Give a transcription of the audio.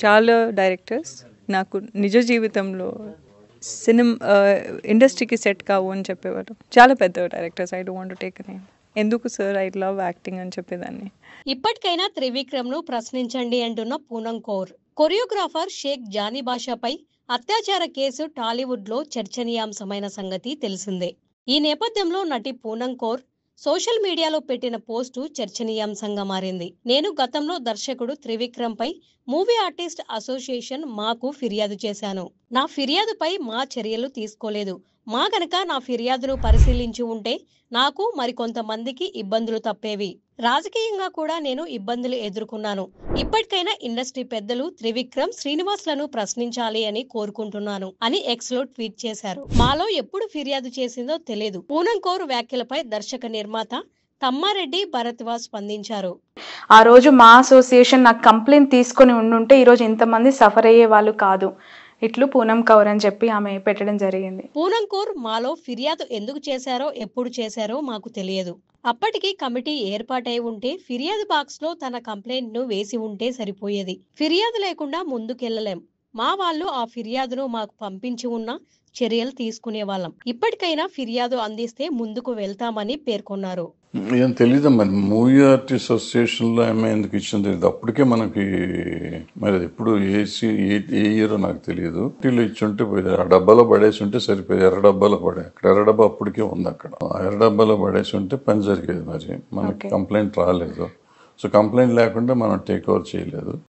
చాలా డైరెక్టర్స్ నాకు నిజ జీవితంలో ఇండస్ట్రీకి సెట్ కావు అని చెప్పేవారు. చాలా పెద్ద directors. I don't want to take a name. ఎందుకు సార్ ఐ లవ్ యాక్టింగ్ అని చెప్పేదాన్ని. ఇప్పటికైనా త్రివిక్రమ్ ను ప్రశ్నించండి అంటున్న పూనం కౌర్. కొరియోగ్రాఫర్ షేక్ జానీ బాషాపై అత్యాచార కేసు టాలీవుడ్ లో చర్చనీయాంశమైన సంగతి తెలిసిందే. ఈ నేపథ్యంలో నటి పూనం కౌర్ సోషల్ మీడియాలో పెట్టిన పోస్టు చర్చనీయాంశంగా మారింది. నేను గతంలో దర్శకుడు త్రివిక్రమ్ పై మూవీ ఆర్టిస్ట్ అసోసియేషన్ మాకు ఫిర్యాదు చేశాను. నా ఫిర్యాదుపై మా చర్యలు తీసుకోలేదు. మా గనక నా ఫిర్యాదును పరిశీలించి ఉంటే నాకు మరికొంతమందికి ఇబ్బందులు తప్పేవి. రాజకీయంగా కూడా నేను ఇబ్బందులు ఎదుర్కొన్నాను. ఇప్పటికైనా ఇండస్ట్రీ పెద్దలు త్రివిక్రమ్, శ్రీనివాస్లను ప్రశ్నించాలి అని కోరుకుంటున్నాను అని ఎక్స్ లో ట్వీట్ చేశారు. మాలో ఎప్పుడు ఫిర్యాదు చేసిందో తెలియదు. పూనం కౌర్ వ్యాఖ్యలపై దర్శక నిర్మాత తమ్మారెడ్డి భరద్వాజ్ స్పందించారు. ఆ రోజు మా అసోసియేషన్ నాకు కంప్లైంట్ తీసుకొని ఉండుంటే ఈ రోజు ఇంతమంది సఫర్ అయ్యే వాళ్ళు కాదు. ఇట్లు పూనం కౌర్ అని చెప్పి ఆమె పెట్టడం జరిగింది. పూనం కౌర్ మాలో ఫిర్యాదు ఎందుకు చేశారో, ఎప్పుడు చేశారో మాకు తెలియదు. అప్పటికి కమిటీ ఏర్పాటై ఉంటే ఫిర్యాదు బాక్స్ లో తన కంప్లైంట్ ను వేసి ఉంటే సరిపోయేది. ఫిర్యాదు లేకుండా ముందుకెళ్లలేం. మా వాళ్ళు ఆ ఫిర్యాదును మాకు పంపించి ఉన్నా చర్యలు తీసుకునే వాళ్ళం. ఇప్పటికైనా ఫిర్యాదు అందిస్తే ముందుకు వెళ్తామని పేర్కొన్నారు. ఏం తెలీదు మరి, మూవీ ఆర్టిస్ట్ అసోసియేషన్లో ఆమె ఎందుకు ఇచ్చింది తెలియదు. అప్పటికే మనకి మరి ఎప్పుడు ఏ ఇయరో నాకు తెలియదు. టీలో ఇచ్చుంటే పోయి ఆ డబ్బాలో పడేసి ఉంటే సరిపోయి ఎర్ర డబ్బాలో పడే, అక్కడ ఎర్ర డబ్బా అప్పటికే ఉంది. అక్కడ ఆ ఎర్ర డబ్బాలో పడేసి ఉంటే పని జరిగేది. మరి మనకి కంప్లైంట్ రాలేదు. సో కంప్లైంట్ లేకుండా మనం టేక్ ఓవర్ చేయలేదు.